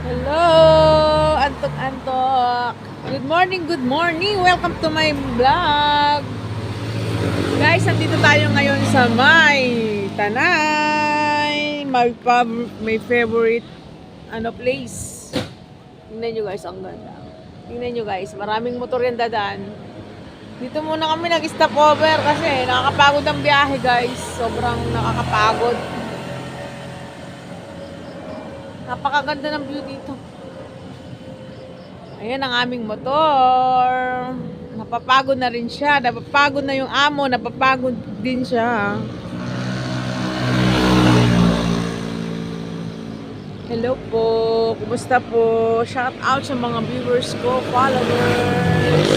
Hello! Antok-antok! Good morning, good morning! Welcome to my vlog! Guys, nandito tayo ngayon sa may Tanay! My favorite place. Tingnan nyo guys, ang ganda. Tingnan nyo guys, maraming motor yan dadaan. Dito muna kami nag-stop over kasi nakakapagod ang biyahe guys. Sobrang nakakapagod. Napakaganda ng view dito. Ayan ang aming motor. Napapagod na rin siya. Napapagod na yung amo. Napapagod din siya. Hello po. Kumusta po? Shout out sa mga viewers ko, followers.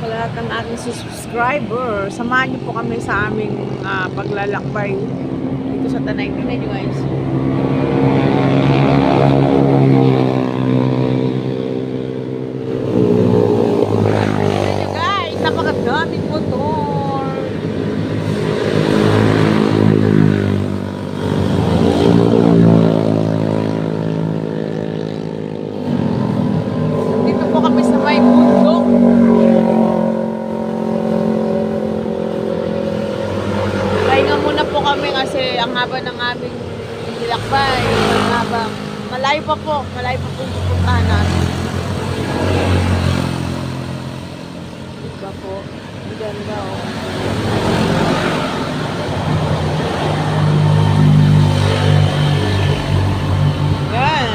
Sa lahat ng ating subscriber. Samahan niyo po kami sa aming paglalakbay dito sa Tanay. Tingnan niyo guys. Guys, napakadaming motor. Dito po kami sa may bundok. Pahinga muna po kami kasi ang haba ng aming nilakbay. Malayo pa po yung pupuntahan natin. Diba po? Ang ganda Yan.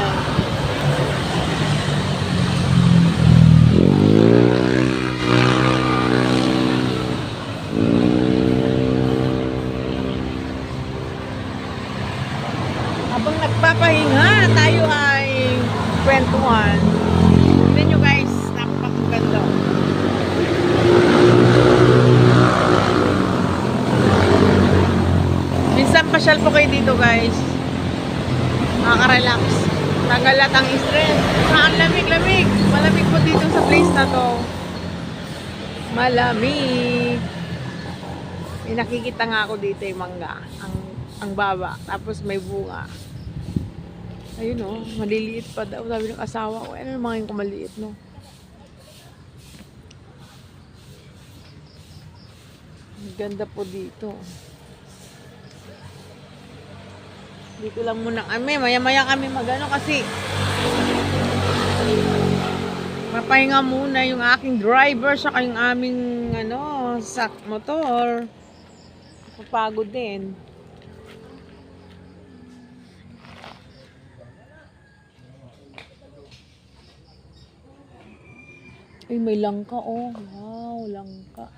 Habang nagpapahinga, tayo ay kwentuhan. Tignan nyo guys, napakaganda. Minsan pasyal po kayo dito guys. Nakaka-relax. Nagalat ang stress. Ang lamig-lamig. Malamig po dito sa place na to. Malamig. May nakikita nga ako dito yung mangga. Ang baba. Tapos may bunga. Ayun o. Maliliit pa daw. Sabi ng asawa ko. Ano naman yung kumaliit no? Ganda po dito. Dito lang muna kami. Maya-maya kami magano kasi mapahinga muna yung aking driver saka yung aming sa motor. Kapagod din. Ay, may langka oh. Wow, langka.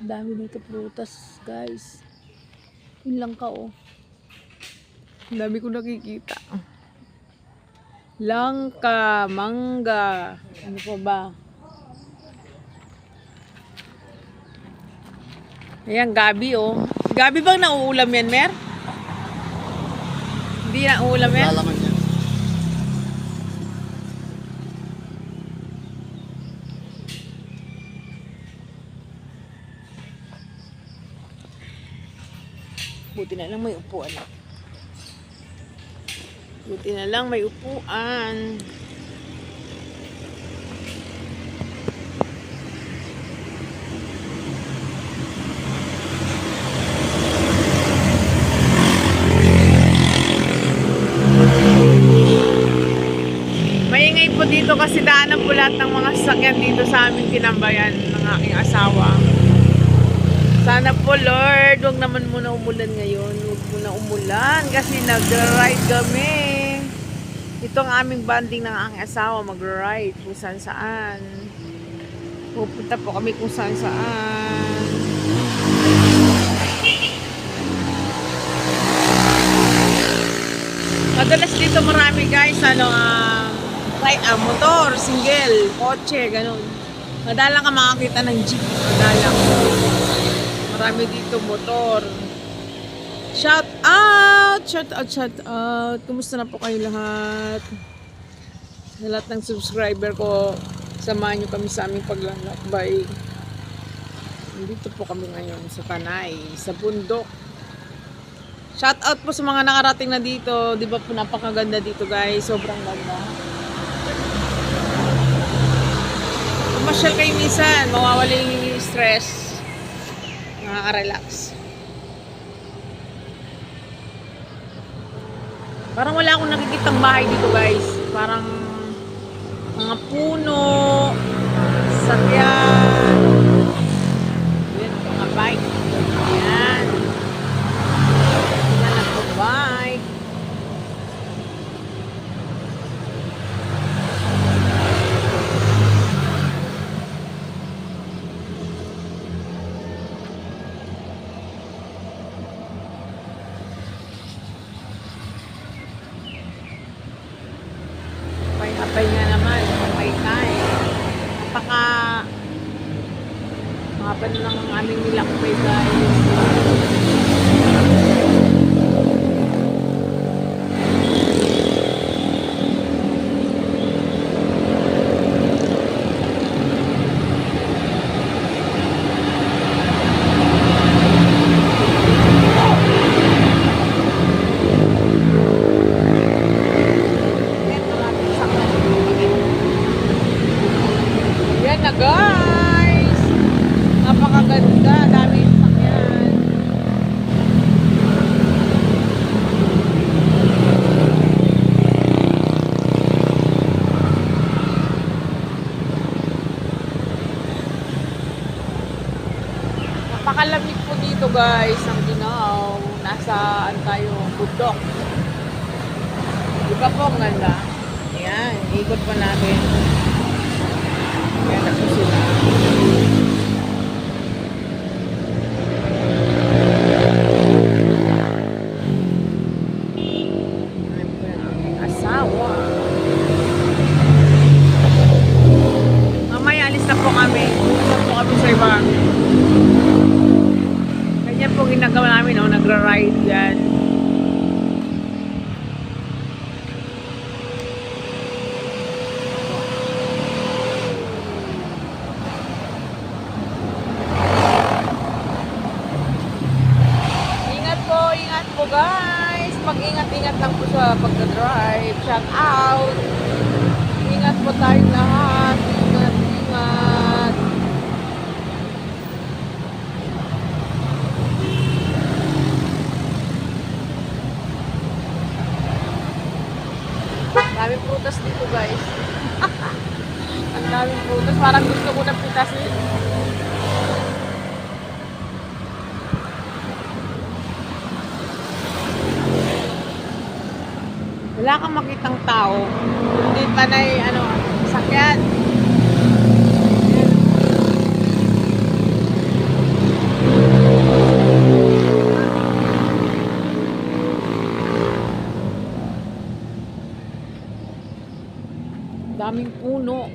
Ang dami dito prutas, guys. Yung langka oh. Ang dami ko nakikita. Langka, mangga. Ano pa ba? Ayan, gabi oh. Gabi bang nauulam yan, Mer? Hindi nauulam yan? Lalaman niya. Buti na lang may upuan. Buti na lang may upuan. Maingay po dito kasi daanan po lahat ng mga sasakyan dito sa aming tinambayan ng aking asawa. Sana po Lord, huwag naman muna umulan ngayon. Huwag muna umulan kasi nag-ride kami. Ito ang aming banding ng aking asawa, mag-ride kung saan saan. Pupunta po kami kung saan saan. Madalas dito marami guys, motor, single, kotse, ganun. Madalang ka makakita ng jeep, madalang. Marami dito motor. Shout out! Shout out, shout out. Kumusta na po kayo lahat? Sa lahat ng subscriber ko, samahan nyo kami sa aming paglalakbay. Dito po kami ngayon sa Tanay, sa bundok. Shout out po sa mga nakarating na dito. Di ba po napakaganda dito guys. Sobrang ganda. Pumasyal kayo minsan. Mawawala yung stress. Nakaka-relax. Parang wala akong nakikitang bahay dito guys. Parang mga puno, sakyan. Yan, mga bike. Yan. Yan ang bike. Hapay nga naman, hapay tayo. Napaka haba na lang ang aming nilakbay guys. Na guys, napakaganda, dami yung sakyan. Napakalamig po dito guys, ang ginaw. Nasaan tayo? Bundok. Diba po ang ganda? Ayan, ikot pa natin. Ayan na po sila. Ayan po yung aking asawa. Mamaya alis na po kami. Alis po kami sa ibang. Ganyan po ginagawa namin, oh, nagra-ride yan. Ingat po guys, mag-ingat-ingat lang po sa pagdadrive. Shout out, ingat po tayong lahat, ingat-ingat. Daming prutas dito guys. Ang daming prutas, parang gusto ko na pitasin. Wala kang makitang tao. Hindi panay, sakyan. Daming puno.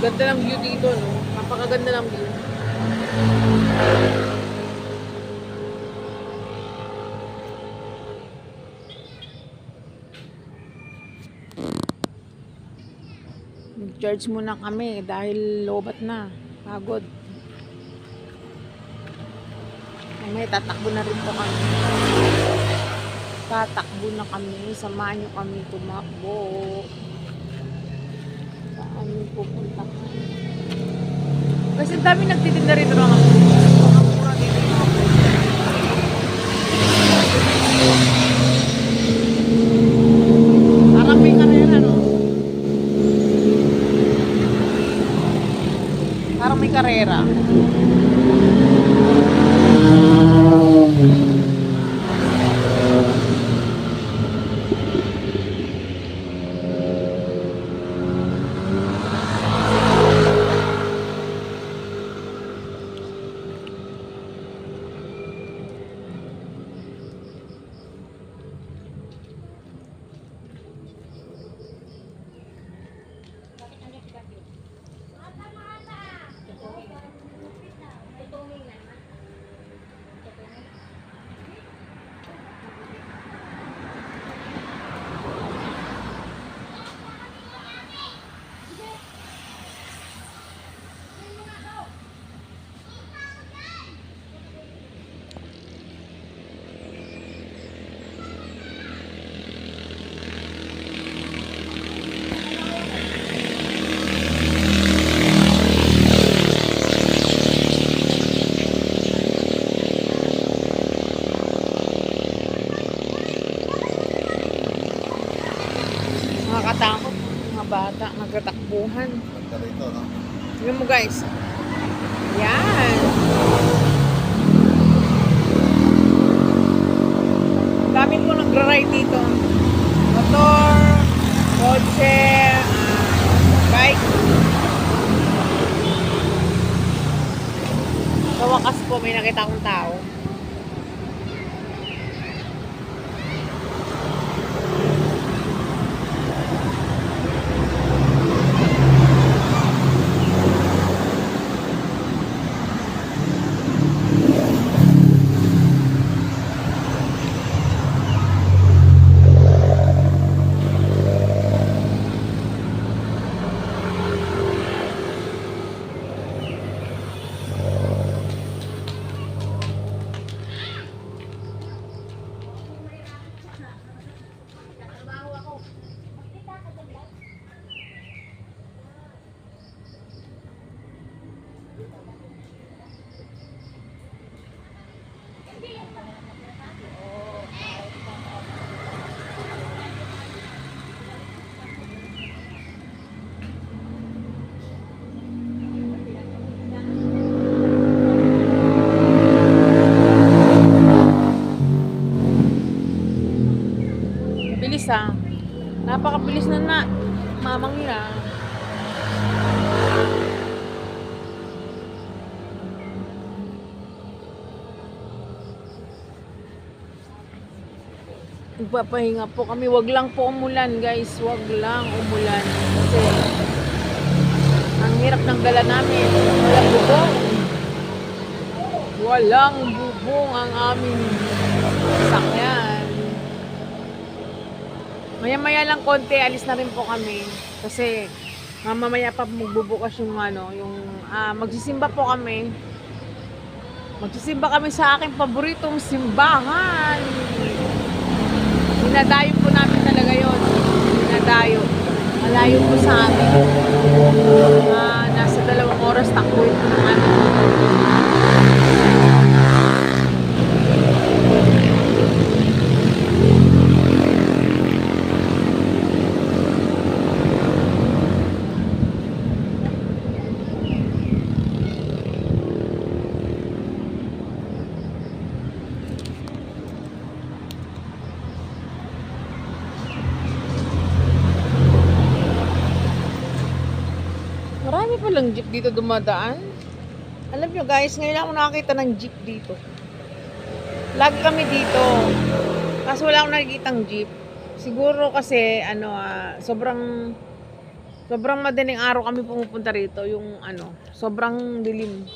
Ganda ng view dito, no? Napakaganda ng view. Nag-charge muna kami dahil lobat na. Pagod. May tatakbo na rin po kami. Tatakbo na kami. Samahan nyo kami tumakbo. Saan nyo pupunta kami? Kasi dami nagtitinda rito ng mga mura dito yung mga pupunta. Parang may karera, no? Parang may karera. tauhan. Ganda rito, no? Tingnan mo guys. Yan. Dami po nagra-ride dito. Motor, kotse, bike. Sa wakas po may nakita akong tao. Bilis ah. Napakabilis na mamang nila. Nagpapahinga po kami. Wag lang po umulan guys. Wag lang umulan. Kasi ang hirap ng dala namin. Walang bubong. Walang bubong ang aming sakyan. Maya-maya lang konti, alis na rin po kami. Kasi mamamaya pa magbubukas yung magsisimba po kami. Magsisimba kami sa aking paboritong simbahan. Dinadayo po namin talaga yun. Dinadayo. Malayo po sa amin. Nasa 2 oras takbuhin po ng ano. Marami palang jeep dito dumadaan. Alam nyo guys, ngayon lang ako nakakita ng jeep dito. Lagi kami dito. Kaso wala akong nakikitang jeep. Siguro kasi sobrang madaling araw kami pumupunta rito. Yung sobrang dilim.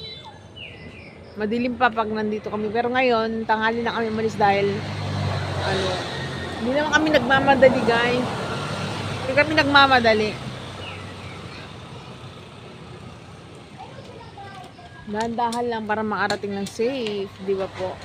Madilim pa pag nandito kami. Pero ngayon, tanghali na kami umalis dahil hindi naman kami nagmamadali guys. Hindi kami nagmamadali. Dahan-dahan lang para makarating ng safe, di ba po?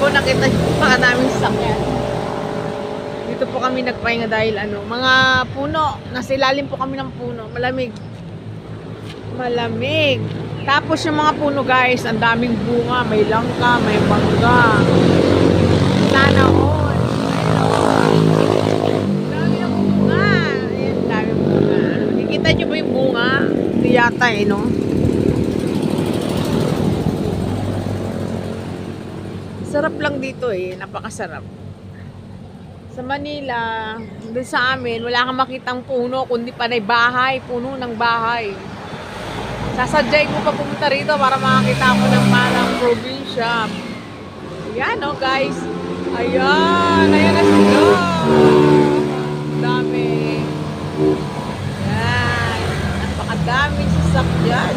Nakita niyo pa naming sakyan. Dito po kami nagpahinga dahil mga puno. Nasa ilalim po kami ng puno. Malamig. Malamig. Tapos yung mga puno guys, ang daming bunga. May langka, may mangga. Sana all. Dami ng bunga. Ayan, dami bunga. Nakikita niyo ba yung bunga? Hindi yata no? Sarap lang dito napakasarap. Sa Manila, doon sa amin, wala kang makitang puno, kundi panay bahay, puno ng bahay. Sasadyay ko pa pumunta rito para makakita ako ng parang probinsya. Ayan guys. Ayan na sila. Dami. Ayan. Napakadaming sasakyan.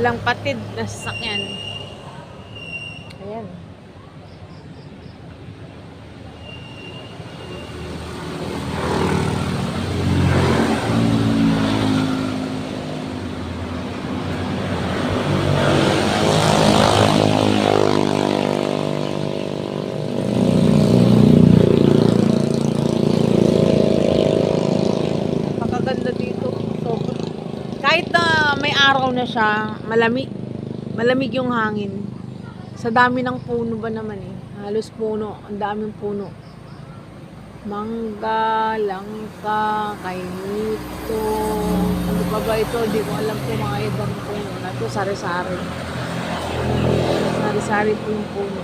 Walang patid na sasakyan. Ayan. Napakaganda dito. Sobra. Kahit na may araw na siya, malamig. Malamig yung hangin. Sa dami ng puno ba naman eh. Halos puno. Ang daming puno. Mangga, langka, kainito. Ano pa ba ito? Hindi ko alam kung mga ibang puno. Ito, sari-sari. Sari-sari po yung puno.